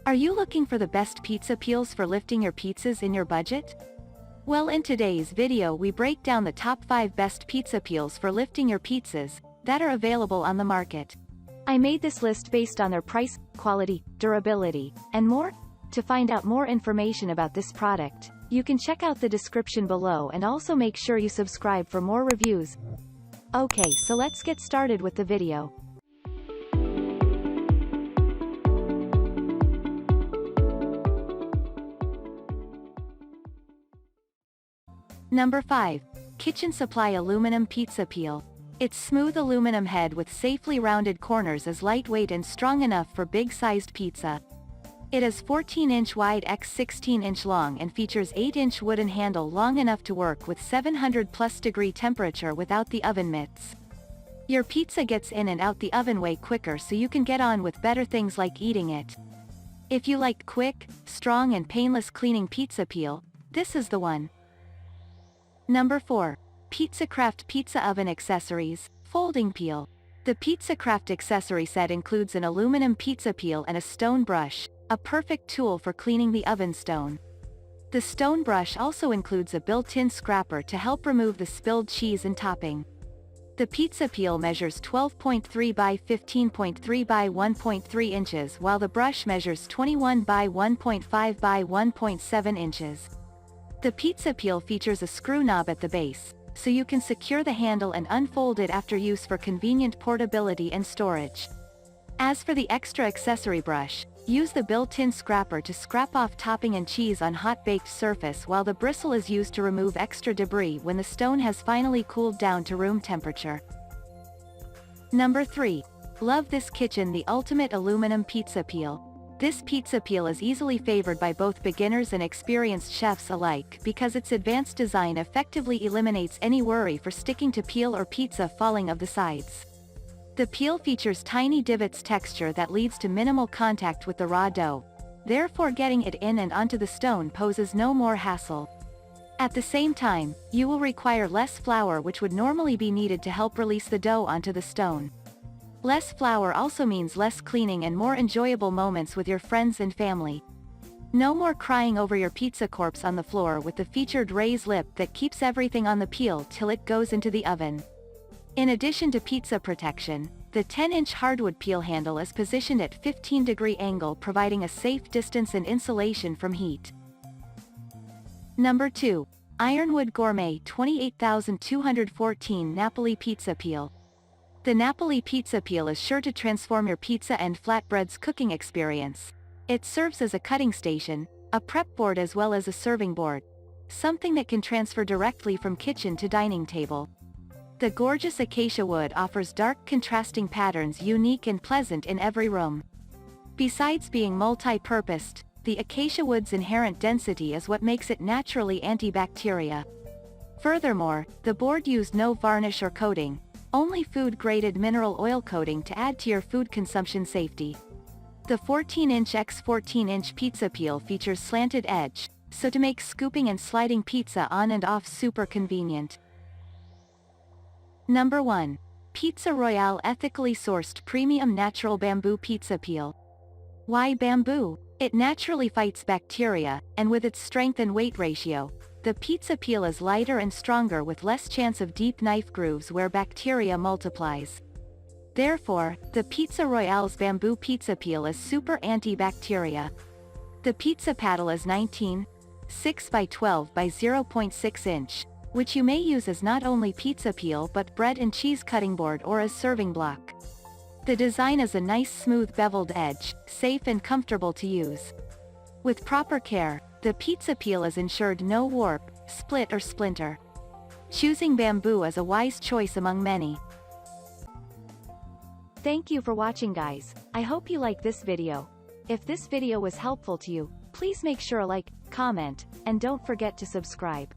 Are you looking for the best pizza peels for lifting your pizzas in your budget? Well, in today's video we break down the top 5 best pizza peels for lifting your pizzas that are available on the market. I made this list based on their price, quality, durability, and more. To find out more information about this product, you can check out the description below and also make sure you subscribe for more reviews. Okay, so let's get started with the video. Number 5. Kitchen Supply Aluminum Pizza Peel. Its smooth aluminum head with safely rounded corners is lightweight and strong enough for big-sized pizza. It is 14-inch wide x 16-inch long and features 8-inch wooden handle long enough to work with 700+ degree temperature without the oven mitts. Your pizza gets in and out the oven way quicker, so you can get on with better things like eating it. If you like quick, strong and painless cleaning pizza peel, this is the one. Number 4. PizzaCraft Pizza Oven Accessories, Folding Peel. The PizzaCraft accessory set includes an aluminum pizza peel and a stone brush, a perfect tool for cleaning the oven stone. The stone brush also includes a built-in scraper to help remove the spilled cheese and topping. The pizza peel measures 12.3 by 15.3 by 1.3 inches while the brush measures 21 by 1.5 by 1.7 inches. The pizza peel features a screw knob at the base, so you can secure the handle and unfold it after use for convenient portability and storage. As for the extra accessory brush, use the built-in scraper to scrap off topping and cheese on hot-baked surface, while the bristle is used to remove extra debris when the stone has finally cooled down to room temperature. Number 3. Love This Kitchen The Ultimate Aluminum Pizza Peel. This pizza peel is easily favored by both beginners and experienced chefs alike because its advanced design effectively eliminates any worry for sticking to peel or pizza falling of the sides. The peel features tiny divots texture that leads to minimal contact with the raw dough. Therefore, getting it in and onto the stone poses no more hassle. At the same time, you will require less flour, which would normally be needed to help release the dough onto the stone. Less flour also means less cleaning and more enjoyable moments with your friends and family. No more crying over your pizza corpse on the floor with the featured raised lip that keeps everything on the peel till it goes into the oven. In addition to pizza protection, the 10-inch hardwood peel handle is positioned at 15-degree angle, providing a safe distance and insulation from heat. Number 2. Ironwood Gourmet 28214 Napoli Pizza Peel. The Napoli pizza peel is sure to transform your pizza and flatbreads cooking experience. It serves as a cutting station, a prep board as well as a serving board, something that can transfer directly from kitchen to dining table. The gorgeous acacia wood offers dark contrasting patterns unique and pleasant in every room. Besides being multi-purposed, the acacia wood's inherent density is what makes it naturally antibacterial. Furthermore, the board used no varnish or coating, only food-graded mineral oil coating to add to your food consumption safety. The 14-inch x 14-inch pizza peel features slanted edge, so to make scooping and sliding pizza on and off super convenient. Number 1. Pizza Royale Ethically Sourced Premium Natural Bamboo Pizza Peel. Why bamboo? It naturally fights bacteria, and with its strength and weight ratio, the pizza peel is lighter and stronger with less chance of deep knife grooves where bacteria multiplies. Therefore, the Pizza Royale's bamboo pizza peel is super antibacterial. The pizza paddle is 19.6 by 12 by 0.6 inch, which you may use as not only pizza peel but bread and cheese cutting board or as serving block. The design is a nice smooth beveled edge, safe and comfortable to use. With proper care, the pizza peel is ensured no warp, split or splinter. Choosing bamboo is a wise choice among many. Thank you for watching, guys. I hope you like this video. If this video was helpful to you, please make sure to like, comment, and don't forget to subscribe.